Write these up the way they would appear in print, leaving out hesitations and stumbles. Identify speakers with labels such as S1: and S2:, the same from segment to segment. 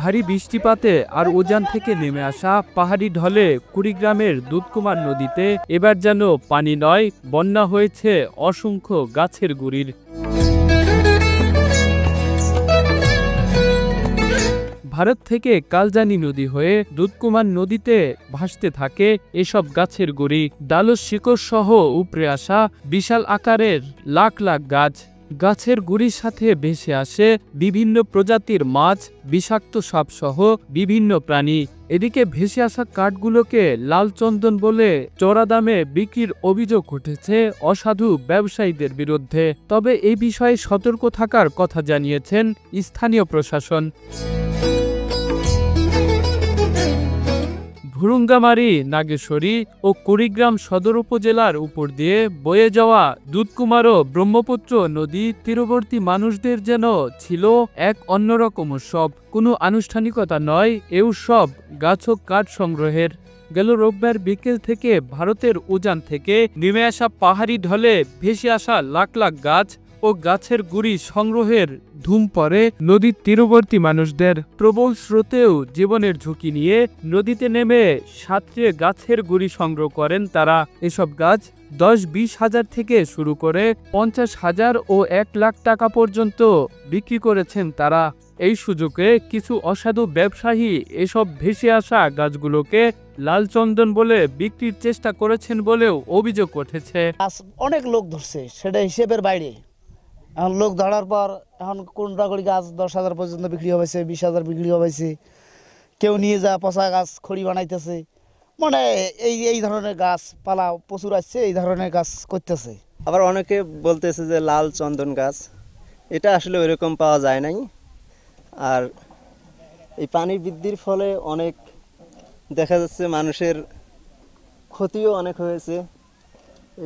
S1: ভারী বৃষ্টিপাতে আর উজান থেকে নেমে আসা পাহাড়ি ঢলে কুড়িগ্রামের দুধকুমার নদীতে এবার যেন পানি নয়, বন্যা হয়েছে অসংখ্য গাছের গুড়ির। ভারত থেকে কালজানি নদী হয়ে দুধকুমার নদীতে ভাসতে থাকে এসব গাছের গুড়ি। ডালস শিকড় সহ উপড়ে আসা বিশাল আকারের লাখ লাখ গাছ। গাছের গুড়ির সাথে ভেসে আসে বিভিন্ন প্রজাতির মাছ, বিষাক্ত সাপসহ বিভিন্ন প্রাণী। এদিকে ভেসে আসা কাঠগুলোকে লাল চন্দন বলে চড়া দামে বিক্রির অভিযোগ উঠেছে অসাধু ব্যবসায়ীদের বিরুদ্ধে। তবে এই বিষয়ে সতর্ক থাকার কথা জানিয়েছেন স্থানীয় প্রশাসন। ভুরুঙ্গামারী, নাগেশ্বরী ও কুড়িগ্রাম সদর উপজেলার উপর দিয়ে বয়ে যাওয়া দুধকুমার ও ব্রহ্মপুত্র নদী তীরবর্তী মানুষদের যেন ছিল এক অন্যরকম উৎসব। কোনো আনুষ্ঠানিকতা নয় এ উৎসব, গাছ ও কাঠ সংগ্রহের। গেল রোববার বিকেল থেকে ভারতের উজান থেকে নেমে আসা পাহাড়ি ঢলে ভেসে আসা লাখ লাখ গাছ ও গাছের গুড়ি সংগ্রহের ধুম পড়ে নদীর তীরবর্তী মানুষদের। প্রবল স্রোতেও জীবনের ঝুঁকি নিয়ে নদীতে নেমে সাঁতরে গাছের গুড়ি সংগ্রহ করেন তারা। এসব গাছ 10-20 হাজার থেকে শুরু করে 50,000 ও 1 লাখ টাকা পর্যন্ত বিক্রি করেছেন তারা। এই সুযোগে কিছু অসাধু ব্যবসায়ী এসব ভেসে আসা গাছগুলোকে লাল চন্দন বলে বিক্রির চেষ্টা করেছেন বলেও অভিযোগ উঠেছে।
S2: অনেক লোক ধরছে, সেটা হিসেবের বাইরে। এখন লোক ধরার পর এখন কোনটা করে গাছ 10,000 পর্যন্ত বিক্রি হয়েছে, 20,000 বিক্রি হয়েছে। কেউ নিয়ে যা পচা গাছ খড়ি বানাইতেছে, মানে এই ধরনের গাছ পালা প্রচুর আসছে, এই ধরনের গাছ করতেছে।
S3: আবার অনেকে বলতেছে যে লাল চন্দন গাছ, এটা আসলে ওইরকম পাওয়া যায় নাই। আর এই পানি বৃদ্ধির ফলে অনেক দেখা যাচ্ছে মানুষের ক্ষতিও অনেক হয়েছে।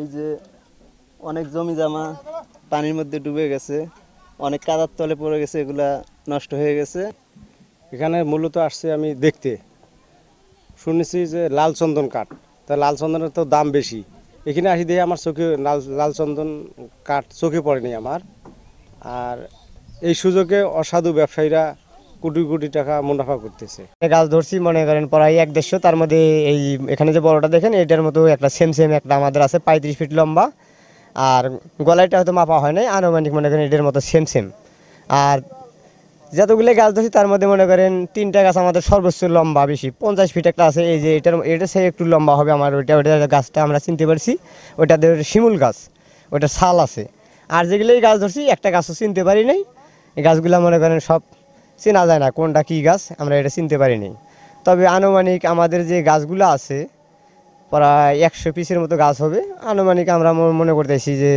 S3: এই যে অনেক জমি জমা পানির মধ্যে ডুবে গেছে, অনেক কাদার তলে পড়ে গেছে, এগুলা নষ্ট হয়ে গেছে।
S4: এখানে মূলত আসছে আমি দেখতে, শুনেছি যে লাল চন্দন কাঠ, তা লাল চন্দনের তো দাম বেশি। এখানে আসি দেখে আমার চোখে লাল চন্দন কাঠ চোখে পড়েনি আমার। আর এই সুযোগে অসাধু ব্যবসায়ীরা কোটি কোটি টাকা মুনাফা করতেছে।
S5: গাছ ধরছি মনে করেন প্রায় 1-150, তার মধ্যে এই এখানে যে বড়টা দেখেন এটার মতো একটা সেম একটা আমাদের আছে 35 ফিট লম্বা। আর গলাইটা হয়তো মাপা হয় নাই, আনুমানিক মনে করেন এটার মতো সেম। আর যতগুলো গাছ ধরছি তার মধ্যে মনে করেন 3টা গাছ আমাদের সর্বোচ্চ লম্বা বেশি, 50 ফিট একটা আছে। এই যে এটা সে একটু লম্বা হবে আমার, ওইটা গাছটা আমরা চিনতে পারছি, ওইটা শিমুল গাছ, ওইটা ছাল আছে। আর যেগুলো এই গাছ ধরছি একটা গাছও চিনতে পারি নাই। এই গাছগুলো মনে করেন সব চেনা যায় না কোনটা কী গাছ, আমরা এটা চিনতে পারিনি। তবে আনুমানিক আমাদের যে গাছগুলো আছে প্রায় 100 পিসের মতো গাছ হবে। আনুমানিক আমরা মনে করতেছি যে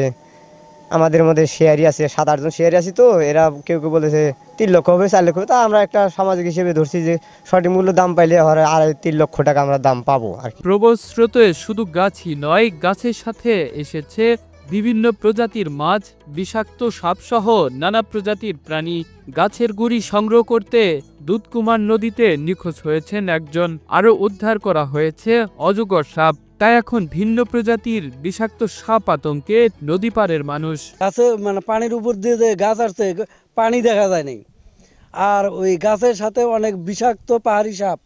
S5: আমাদের মধ্যে শেয়ারি আছে, 7-8 জন শেয়ারি আছি, তো এরা কেউ কেউ বলেছে 3 লক্ষ হবে, 4 লক্ষ হবে। তা আমরা একটা সামাজিক হিসেবে ধরছি যে সঠিক মূল্য দাম পাইলে হয় 3 লক্ষ টাকা আমরা দাম পাবো আর কি।
S1: প্রবল স্রোতে শুধু গাছই নয়, গাছের সাথে এসেছে বিভিন্ন প্রজাতির মাছ, বিষাক্ত সাপসহ নানা প্রজাতির প্রাণী। গাছের গুড়ি সংগ্রহ করতে দুধকুমার নদীতে নিখোঁজ হয়েছেন একজন, আরও উদ্ধার করা হয়েছে অজগর সাপ। তাই এখন ভিন্ন প্রজাতির বিষাক্ত সাপ আতঙ্কে নদী পাড়ের মানুষ।
S6: গাছে মানে পানির উপর দিয়ে যে গাছ আসছে, পানি দেখা যায় নাই। আর ওই গাছের সাথে অনেক বিষাক্ত পাহাড়ি সাপ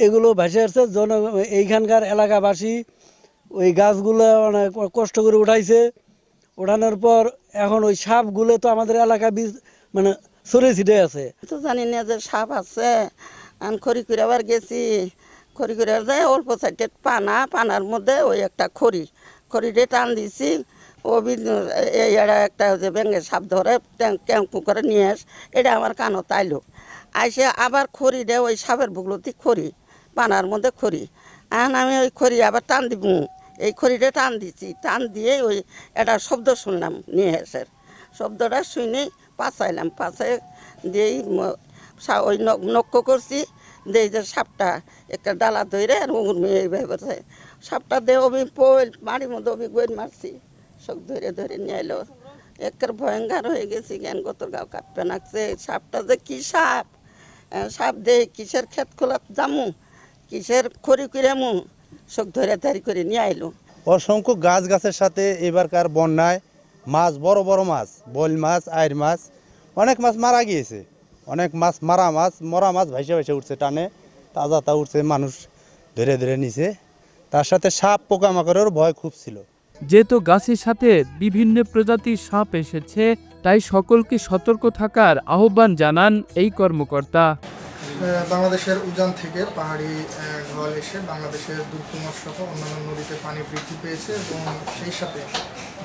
S6: এগুলো ভেসে আসছে। এইখানকার এলাকাবাসী ওই গাছগুলো অনেক কষ্ট করে উঠাইছে। ওঠানোর পর এখন ওই সাপগুলো তো আমাদের এলাকা মানে ছড়িয়ে ছিটে আছে।
S7: তো জানি না যে সাপ আছে। খড়ি করে আবার গেছি, খড়ি করে যায় অল্প সাইডে পানার মধ্যে ওই একটা খড়িতে টান দিছি। এটা একটা যে ব্যাঙের সাপ ধরে ট্যাঙ্কু করে নিয়ে আস, এটা আমার কানও তাইলো। আইসে আবার খড়ি দেয় ওই সাপের বুকলতি খড়ি, পানার মধ্যে খড়ি। এখন আমি ওই খড়ি আবার টান দিব, এই খড়িটা টান দিছি, টান দিয়ে ওই একটা শব্দ শুনলাম নিয়ে এসে। শব্দটা শুনে পাছাইলাম, পাছাই দিয়েই ওই নক্ষ করছি, দিয়ে যে সাপটা একটা ডালা ধরে আর এইভাবে সাপটা দিয়ে আমি মাড়ির মধ্যে আমি গইন মারছি, সব ধরে নিয়ে এলো। একের ভয়ঙ্কর হয়ে গেছি, জ্ঞান কত গাও কাঁপতে নাকছে। সাপটা যে কি সাপ দিয়ে কিসের ক্ষেত খোলা যামু, কিসের খড়ি কিরামু, সব ধরে করে নিয়ে আইলো।
S8: অসংখ্য গাছের সাথে এবারকার বন্যায় মাছ বড় বড় মাছ, বোয়াল মাছ, আইর মাছ, অনেক মাছ মারা গিয়েছে। অনেক মাছ মরা মাছ ভাইসে ভাইসে উঠছে, টানে তাজা উঠছে, মানুষ ধরে ধরে নিছে। তার সাথে সাপ পোকামাকড়ের ভয় খুব ছিল।
S1: যেহেতু গাছের সাথে বিভিন্ন প্রজাতির সাপ এসেছে, তাই সকলকে সতর্ক থাকার আহ্বান জানান এই কর্মকর্তা।
S9: বাংলাদেশের উজান থেকে পাহাড়ি ঢল এসে বাংলাদেশের দুধকুমার সহ অন্যান্য নদীতে পানি বৃদ্ধি পেয়েছে এবং সেই সাথে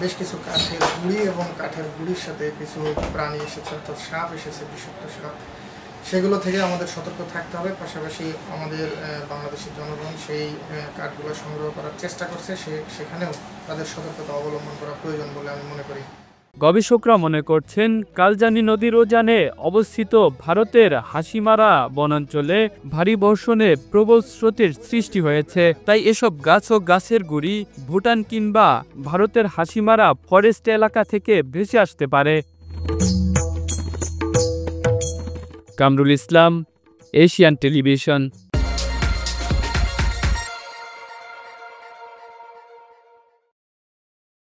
S9: বেশ কিছু কাঠের গুঁড়ি এবং কাঠের গুঁড়ির সাথে কিছু প্রাণী এসেছে, অর্থাৎ সাপ এসেছে, বিষাক্ত সাপ। সেগুলো থেকে আমাদের সতর্ক থাকতে হবে। পাশাপাশি আমাদের বাংলাদেশের জনগণ সেই কাঠগুলো সংগ্রহ করার চেষ্টা করছে, সেখানেও তাদের সতর্কতা অবলম্বন করা প্রয়োজন বলে আমি মনে করি।
S1: গবেষকরা মনে করছেন, কালজানি নদীর উজানে অবস্থিত ভারতের হাসিমারা বনাঞ্চলে ভারী বর্ষণে প্রবল স্রোতের সৃষ্টি হয়েছে। তাই এসব গাছ ও গাছের গুঁড়ি ভুটান কিংবা ভারতের হাসিমারা ফরেস্ট এলাকা থেকে ভেসে আসতে পারে। Kamrul Islam, Asian television.